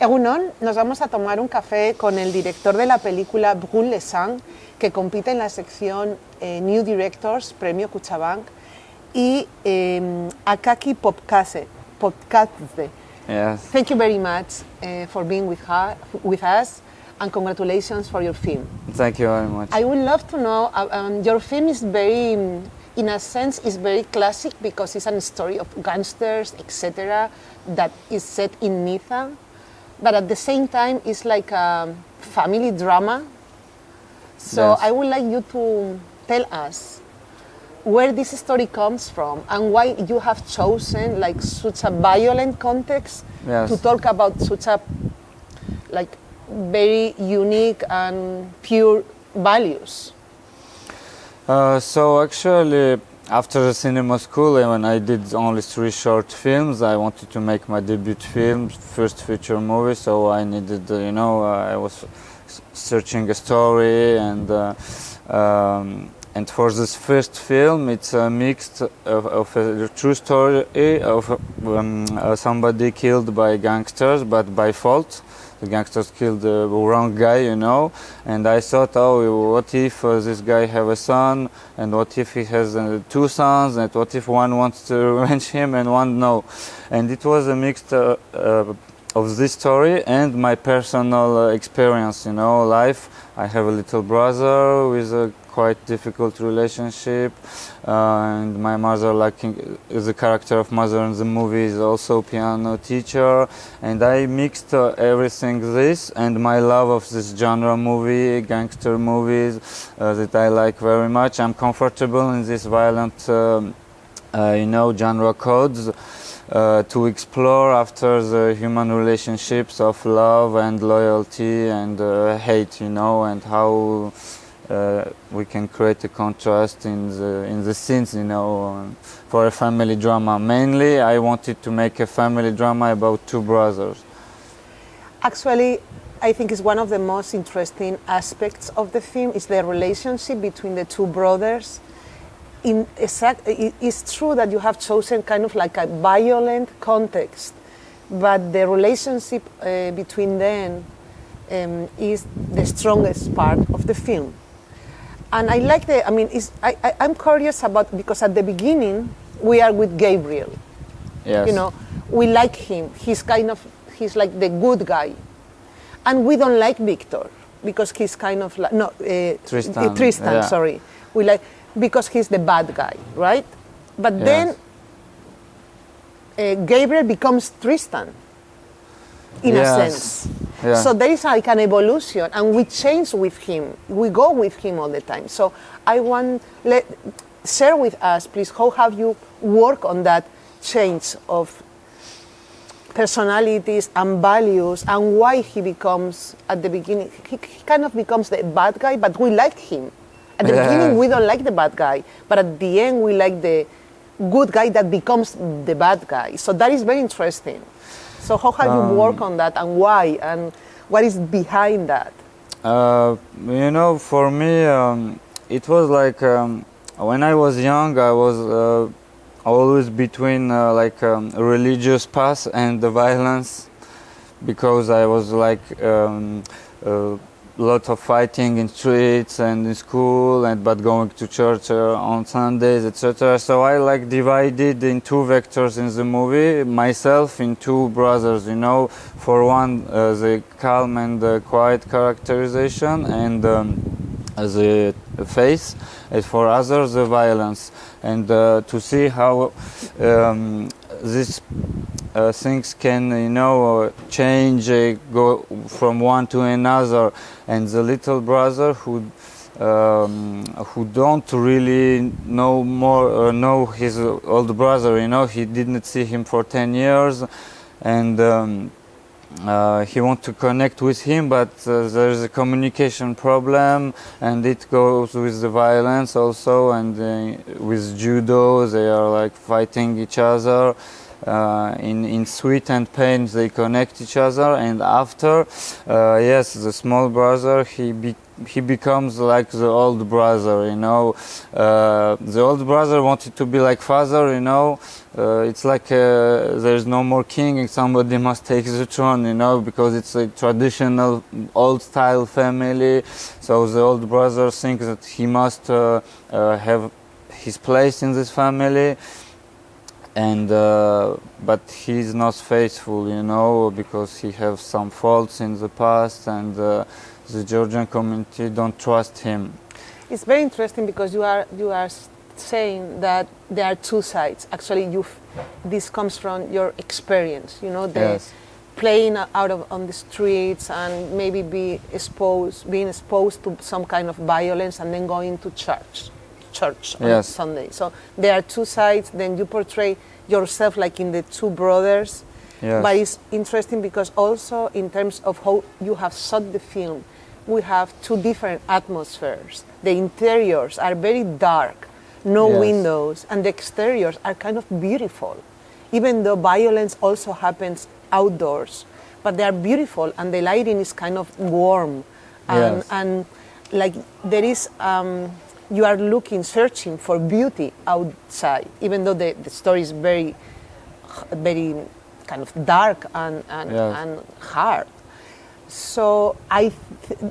Egunon, nos vamos a tomar un café con el director de la película Brûle, que compite en la sección New Directors, Premio Kutxabank, y AKAKI POPKHADZE. Yes. Thank you very much for being with us, and congratulations for your film. Thank you very much. I would love to know, your film is very, in a sense, is very classic because it's a story of gangsters, etc., that is set in Niza. But at the same time, it's like a family drama. So Yes. I would like you to tell us where this story comes from and why you have chosen like such a violent context Yes. to talk about such a like very unique and pure values. So actually, after the cinema school, when I did only 3 short films, I wanted to make my debut film, first feature movie. So I needed, I was searching a story, and for this first film, it's a mix of a true story of somebody killed by gangsters, but by fault. The gangsters killed the wrong guy, and I thought, what if this guy have a son, and what if he has 2 sons, and what if one wants to revenge him and one no. And it was a mix of this story and my personal experience, life. I have a little brother with a quite difficult relationship, and my mother, the character of mother in the movie, is also piano teacher, and I mixed everything this and my love of this genre movie, gangster movies, that I like very much. I'm comfortable in this violent, genre codes. To explore after the human relationships of love and loyalty and hate, and how we can create a contrast in the scenes, for a family drama. Mainly, I wanted to make a family drama about 2 brothers. Actually, I think it's one of the most interesting aspects of the film is the relationship between the 2 brothers. It's true that you have chosen kind of like a violent context, but the relationship between them is the strongest part of the film. And I like I'm curious about, because at the beginning we are with Gabriel. Yes. We like him. He's like the good guy, and we don't like Victor because he's kind of like Tristan. Yeah. Sorry, we like. Because he's the bad guy, right? But Yes. then Gabriel becomes Tristan, in a sense. Yeah. So there is like an evolution, and we change with him. We go with him all the time. So I want, share with us, please, how have you worked on that change of personalities and values, and why he becomes, at the beginning, he kind of becomes the bad guy, but we like him. At the beginning, we don't like the bad guy, but at the end, we like the good guy that becomes the bad guy. So that is very interesting. So how have you worked on that, and why, and what is behind that? For me, it was like when I was young, I was always between religious path and the violence, because I was lot of fighting in streets and in school, but going to church on Sundays, etc. So I divided in 2 vectors in the movie, myself in 2 brothers, for one the calm and quiet characterization and the face, and for others the violence, and to see how these things can change, go from one to another. And the little brother who don't really know his old brother, he didn't see him for 10 years, and he wants to connect with him, but there's a communication problem, and it goes with the violence also, and with judo they are fighting each other. In sweet and pain they connect each other, and after, the small brother, he he becomes like the old brother, you know. The old brother wanted to be like father, you know. It's like there's no more king and somebody must take the throne, you know, because it's a traditional old-style family. So the old brother thinks that he must have his place in this family. And but he's not faithful, you know, because he has some faults in the past, and the Georgian community don't trust him. It's very interesting because you are saying that there are two sides. Actually, this comes from your experience, you know, Yes. playing on the streets and maybe being exposed to some kind of violence, and then going to church on Yes. Sunday. So there are two sides. Then you portray yourself like in the two brothers. Yes. But it's interesting because also in terms of how you have shot the film, we have two different atmospheres. The interiors are very dark, no Yes. windows, and the exteriors are kind of beautiful. Even though violence also happens outdoors, but they are beautiful, and the lighting is kind of warm, and, Yes. and like there is, you are searching for beauty outside, even though the story is very, very kind of dark and Yes. hard. So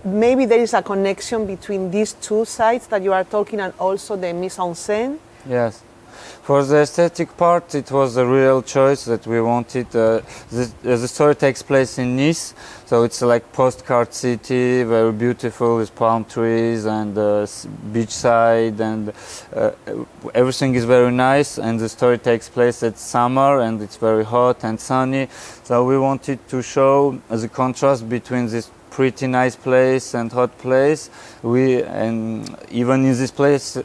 maybe there is a connection between these two sides that you are talking, and also the mise en scène. Yes. For the aesthetic part, it was a real choice that we wanted. The story takes place in Nice, so it's like postcard city, very beautiful with palm trees and beachside, and everything is very nice. And the story takes place at summer, and it's very hot and sunny. So we wanted to show the contrast between this pretty nice place and hot place. And even in this place,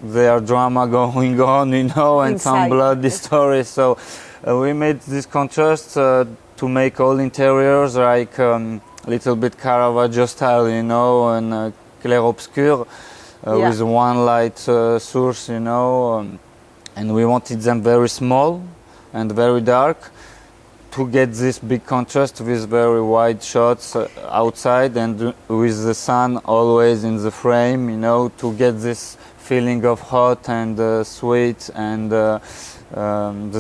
there are drama going on, you know, and Inside. some bloody stories. So we made this contrast to make all interiors like little bit Caravaggio style, you know, and clair-obscur with one light source, you know. And we wanted them very small and very dark, to get this big contrast with very wide shots outside, and with the sun always in the frame, you know, to get this feeling of hot and sweet and the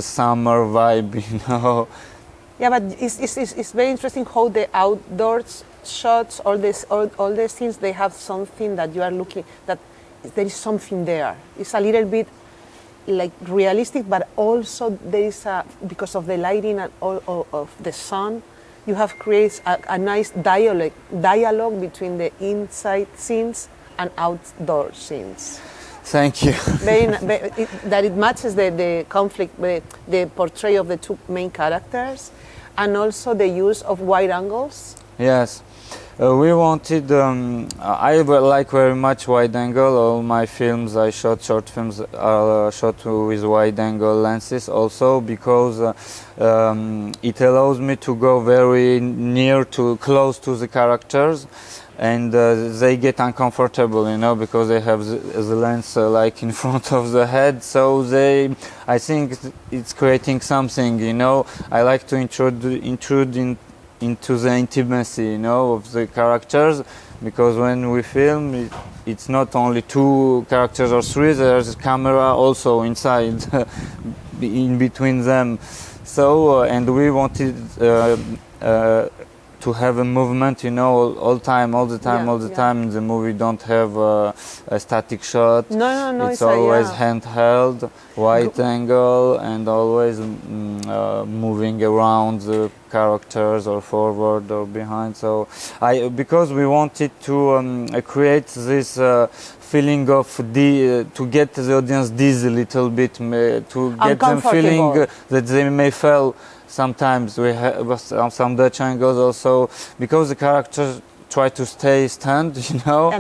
summer vibe, you know. Yeah, but it's very interesting how the outdoors shots, all the scenes, they have something that you are looking, that there is something there. It's a little bit like realistic, but also there is because of the lighting and all of the sun, you have created a nice dialogue between the inside scenes and outdoor scenes. Thank you. That it matches the conflict, the portrayal of the two main characters, and also the use of wide angles. Yes. We wanted, I like very much wide angle. All my films I shot, short films, are shot with wide angle lenses also, because it allows me to go very close to the characters, and they get uncomfortable, you know, because they have the lens like in front of the head. So I think it's creating something, you know. I like to intrude into the intimacy, you know, of the characters, because when we film, it's not only two characters or three, there's a camera also inside, in between them. So, and we wanted to have a movement, you know, all the time. In the movie, don't have a static shot. No. It's always handheld, wide angle, and always moving around the characters, or forward or behind. So, because we wanted to create this feeling of to get the audience dizzy a little bit, to get them feeling that they may feel. Sometimes we have some Dutch angles also, because the characters try to stay stand, you know,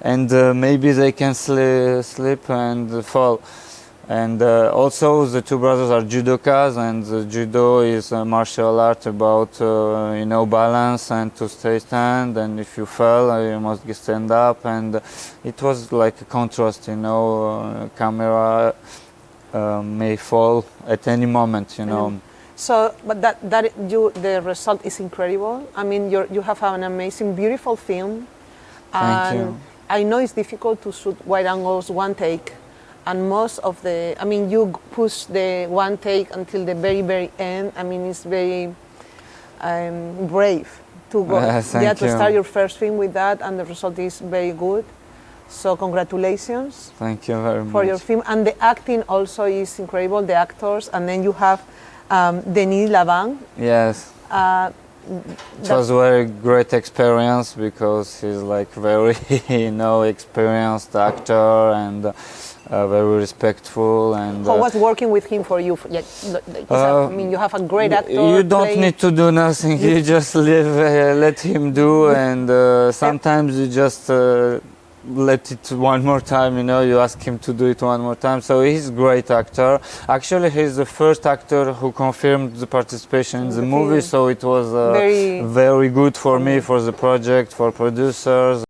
and maybe they can slip and fall. And also the two brothers are judokas, and the judo is a martial art about you know, balance and to stay stand, and if you fall you must stand up, and it was like a contrast, you know. Camera may fall at any moment, you know. So, but the result is incredible. I mean, you have an amazing, beautiful film, Thank you. I know it's difficult to shoot wide angles one take, and most of the, I mean, you push the one take until the very, very end. I mean, it's very brave to go, Thank to you. start your first film with that, and the result is very good. So congratulations Thank you very for much. your film, and the acting also is incredible. The actors, and then you have Denis Lavang. Yes. It was a very great experience because he's like very, experienced actor and very respectful. And How was working with him for you? I mean, you have a great actor. You don't need to do nothing. You just let him do, and sometimes you just let it one more time. You ask him to do it one more time. So he's a great actor. Actually, he's the first actor who confirmed the participation in the movie. So it was very good for me, for the project, for producers.